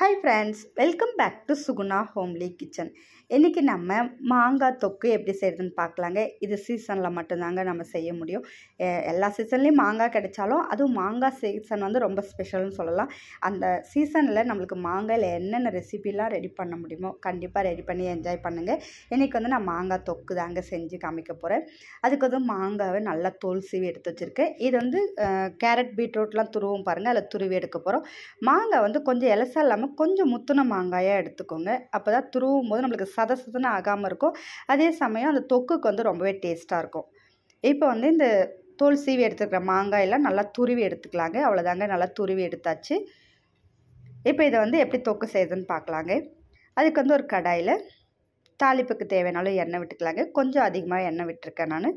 Hi friends, welcome back to Suguna Homely Kitchen. இன்றைக்கி நம்ம மாங்காய் தொக்கு எப்படி செய்கிறதுன்னு பார்க்கலாங்க. இது சீசனில் மட்டும்தாங்க நம்ம செய்ய முடியும். எல்லா சீசன்லேயும் மாங்காய் கிடைச்சாலும் அதுவும் மாங்காய் சீசன் வந்து ரொம்ப ஸ்பெஷல்னு சொல்லலாம். அந்த சீசனில் நம்மளுக்கு மாங்காயில் என்னென்ன ரெசிபிலாம் ரெடி பண்ண முடியுமோ கண்டிப்பாக ரெடி பண்ணி என்ஜாய் பண்ணுங்கள். இன்றைக்கி வந்து நான் மாங்காய் தொக்கு தாங்க செஞ்சு காமிக்க போகிறேன். அதுக்கு வந்து மாங்காவை நல்லா தோல் சீவி எடுத்து வச்சுருக்கேன். இது வந்து கேரட் பீட்ரூட்லாம் துருவும் பாருங்கள், அதில் துருவி எடுக்க போகிறோம். மாங்காய் வந்து கொஞ்சம் எலசா இல்லாமல் கொஞ்சம் முத்துன மாங்காயாக எடுத்துக்கோங்க. அப்போ தான் துருவும் போது நம்மளுக்கு சதன்னு ஆகாமல் இருக்கும். அதே சமயம் அந்த தொக்குக்கு வந்து ரொம்பவே டேஸ்ட்டாக இருக்கும். இப்போ வந்து இந்த தோல் சீவி எடுத்துக்கிற மாங்காயெல்லாம் நல்லா துருவி எடுத்துக்கலாங்க. அவ்வளோதாங்க, நல்லா துருவி எடுத்தாச்சு. இப்போ இதை வந்து எப்படி தொக்கு செய்யுதுன்னு பார்க்கலாங்க. அதுக்கு வந்து ஒரு கடாயில் தாளிப்புக்கு தேவையானாலும் எண்ணெய் விட்டுக்கலாங்க. கொஞ்சம் அதிகமாக எண்ணெய் விட்டுருக்கேன் நான்.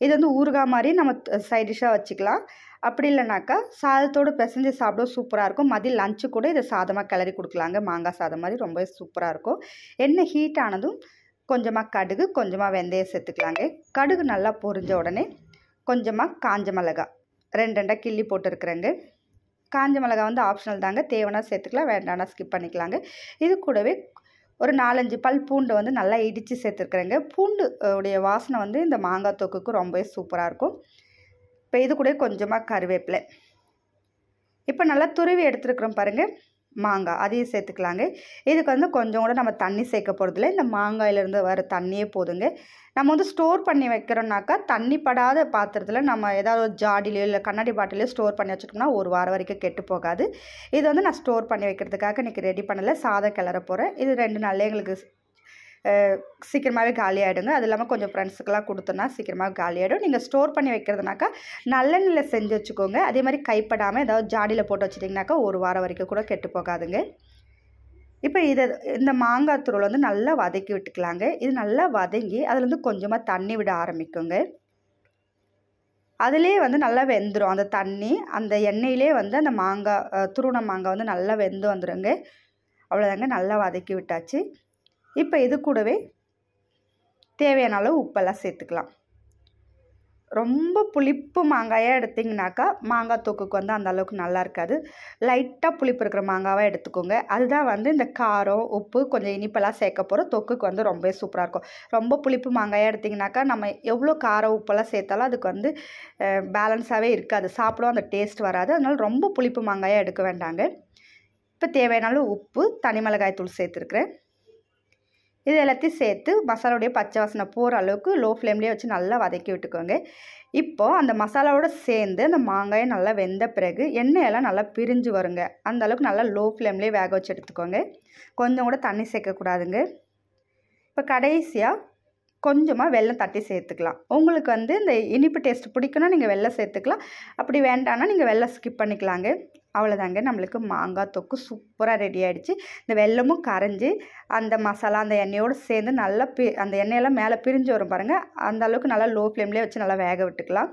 இது வந்து ஊறுகாய் மாதிரி நம்ம சைட் டிஷ்ஷாக வச்சுக்கலாம். அப்படி இல்லைனாக்கா சாதத்தோடு பிசைஞ்சு சாப்பிட சூப்பராக இருக்கும். மதியம் லஞ்சு கூட இதை சாதமாக கிளறி கொடுக்கலாங்க. மாங்காய் சாதம் மாதிரி ரொம்ப சூப்பராக இருக்கும். எண்ணெய் ஹீட் ஆனதும் கொஞ்சமாக கடுகு, கொஞ்சமாக வெந்தயம் சேர்த்துக்கலாங்க. கடுகு நல்லா பொரிஞ்ச உடனே கொஞ்சமாக காஞ்ச மிளகாய் ரெண்டாக கிள்ளி போட்டுருக்குறேங்க. காஞ்ச மிளகாய் வந்து ஆப்ஷனல் தாங்க, தேவைன்னா சேர்த்துக்கலாம், வேண்டாம்னா ஸ்கிப் பண்ணிக்கலாங்க. இது கூடவே ஒரு 4-5 பல் பூண்டு வந்து நல்லா இடித்து சேர்த்துருக்குறேங்க. பூண்டு உடைய வாசனை வந்து இந்த மாங்காய் தொக்குக்கு ரொம்பவே சூப்பராக இருக்கும். இப்போ இது கூட கொஞ்சமாக கருவேப்பிலை. இப்போ நல்லா துருவி எடுத்துருக்குறோம் பாருங்கள் மாங்காய், அதையும் சேர்த்துக்கலாங்க. இதுக்கு வந்து கொஞ்சம் கூட நம்ம தண்ணி சேர்க்க போகிறதில்ல. இந்த மாங்காயிலேருந்து வர தண்ணியே போதுங்க. நம்ம வந்து ஸ்டோர் பண்ணி வைக்கிறோம்னாக்கா தண்ணி படாத பாத்திரத்தில் நம்ம ஏதாவது ஒரு ஜாடிலையோ இல்லை கண்ணாடி பாட்டிலையோ ஸ்டோர் பண்ணி வச்சுட்டோம்னா ஒரு வாரம் வரைக்கும் கெட்டு போகாது. இது வந்து நான் ஸ்டோர் பண்ணி வைக்கிறதுக்காக இன்றைக்கி ரெடி பண்ணலை, சாதம் கிளற போகிறேன். இது 2 நாள்லேயே எங்களுக்கு சீக்கிரமாகவே காலி ஆகிடுங்க. அது இல்லாமல் கொஞ்சம் ஃப்ரெண்ட்ஸுக்கெல்லாம் கொடுத்தோன்னா சீக்கிரமாக காலி ஆகிடும். நீங்கள் ஸ்டோர் பண்ணி வைக்கிறதுனாக்கா நல்லெண்ணெயில் செஞ்சு வச்சுக்கோங்க. அதே மாதிரி கைப்படாமல் ஏதாவது ஜாடியில் போட்டு வச்சிட்டிங்கனாக்கா ஒரு வாரம் வரைக்கும் கூட கெட்டு போகாதுங்க. இப்போ இந்த மாங்காய் தூள் வந்து நல்லா வதக்கி விட்டுக்கலாங்க. இது நல்லா வதங்கி அதில் வந்து கொஞ்சமாக தண்ணி விட ஆரம்பிக்குங்க. அதிலே வந்து நல்லா வெந்துடும் அந்த தண்ணி. அந்த எண்ணெயிலே வந்து அந்த மாங்காய் துருவன மாங்காய் வந்து நல்லா வெந்து வந்துடுங்க. அவ்வளோதாங்க, நல்லா வதக்கி விட்டாச்சு. இப்போ இது கூடவே தேவையான அளவு உப்பெல்லாம் சேர்த்துக்கலாம். ரொம்ப புளிப்பு மாங்காயாக எடுத்திங்கனாக்கா மாங்காய் தொக்குக்கு வந்து அந்த அளவுக்கு நல்லா இருக்காது. லைட்டாக புளிப்பு இருக்கிற மாங்காவாக எடுத்துக்கோங்க. அதுதான் வந்து இந்த காரம், உப்பு, கொஞ்சம் இனிப்பெல்லாம் சேர்க்க போகிற தொக்குக்கு வந்து ரொம்ப சூப்பராக இருக்கும். ரொம்ப புளிப்பு மாங்காயாக எடுத்திங்கனாக்கா நம்ம எவ்வளோ காரம் உப்பெல்லாம் சேர்த்தாலும் அதுக்கு வந்து பேலன்ஸாகவே இருக்காது, சாப்பிடும் அந்த டேஸ்ட் வராது. அதனால் ரொம்ப புளிப்பு மாங்காயாக எடுக்க வேண்டாங்க. இப்போ தேவையான அளவு உப்பு, தனி மிளகாய் தூள் சேர்த்துருக்குறேன். இது எல்லாத்தையும் சேர்த்து மசாலாவுடைய பச்சை வாசனை போகிற அளவுக்கு லோ ஃப்ளேம்லேயே வச்சு நல்லா வதக்கி விட்டுக்கோங்க. இப்போது அந்த மசாலாவோடு சேர்ந்து அந்த மாங்காயை நல்லா வெந்த பிறகு எண்ணெயெல்லாம் நல்லா பிரிஞ்சு வருங்க. அந்த அளவுக்கு நல்லா லோ ஃப்ளேம்லேயே வேக வச்சு எடுத்துக்கோங்க. கொஞ்சம் கூட தண்ணி சேர்க்கக்கூடாதுங்க. இப்போ கடைசியாக கொஞ்சமாக வெல்லம் தட்டி சேர்த்துக்கலாம். உங்களுக்கு வந்து இந்த இனிப்பு டேஸ்ட் பிடிக்குன்னா நீங்கள் வெல்லம் சேர்த்துக்கலாம். அப்படி வேண்டான்னா நீங்கள் வெல்லம் ஸ்கிப் பண்ணிக்கலாங்க. அவ்வளோதாங்க, நம்மளுக்கு மாங்காய் தொக்கு சூப்பராக ரெடி ஆகிடுச்சு. இந்த வெல்லமும் கரைஞ்சி அந்த மசாலா அந்த எண்ணெயோடு சேர்ந்து நல்லா அந்த எண்ணெயெல்லாம் மேலே பிரிஞ்சு வரும் பாருங்கள். அந்த அளவுக்கு நல்லா லோ ஃப்ளேம்லேயே வச்சு நல்லா வேக விட்டுக்கலாம்.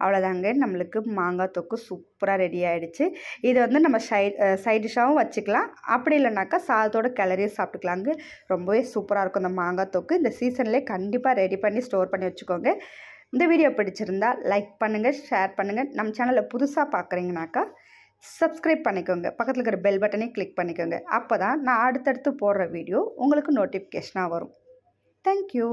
அவ்வளோதாங்க, நம்மளுக்கு மாங்காய் தொக்கு சூப்பராக ரெடி ஆகிடுச்சு. இது வந்து நம்ம சைட் டிஷ்ஷாகவும் வச்சுக்கலாம். அப்படி இல்லைனாக்கா சாதத்தோடு கிளறியும் சாப்பிட்டுக்கலாங்க. ரொம்பவே சூப்பராக இருக்கும் இந்த மாங்காய் தொக்கு. இந்த சீசன்லேயே கண்டிப்பாக ரெடி பண்ணி ஸ்டோர் பண்ணி வச்சுக்கோங்க. இந்த வீடியோ பிடிச்சிருந்தா லைக் பண்ணுங்கள், ஷேர் பண்ணுங்கள். நம்ம சேனலில் புதுசாக பார்க்குறீங்கனாக்கா சப்ஸ்கிரைப் பண்ணிக்கோங்க. பக்கத்தில் இருக்கிற பெல் பட்டனையும் கிளிக் பண்ணிக்கோங்க. அப்போ தான் நான் அடுத்தடுத்து போடுற வீடியோ உங்களுக்கு நோட்டிஃபிகேஷனாக வரும். தேங்க்யூ.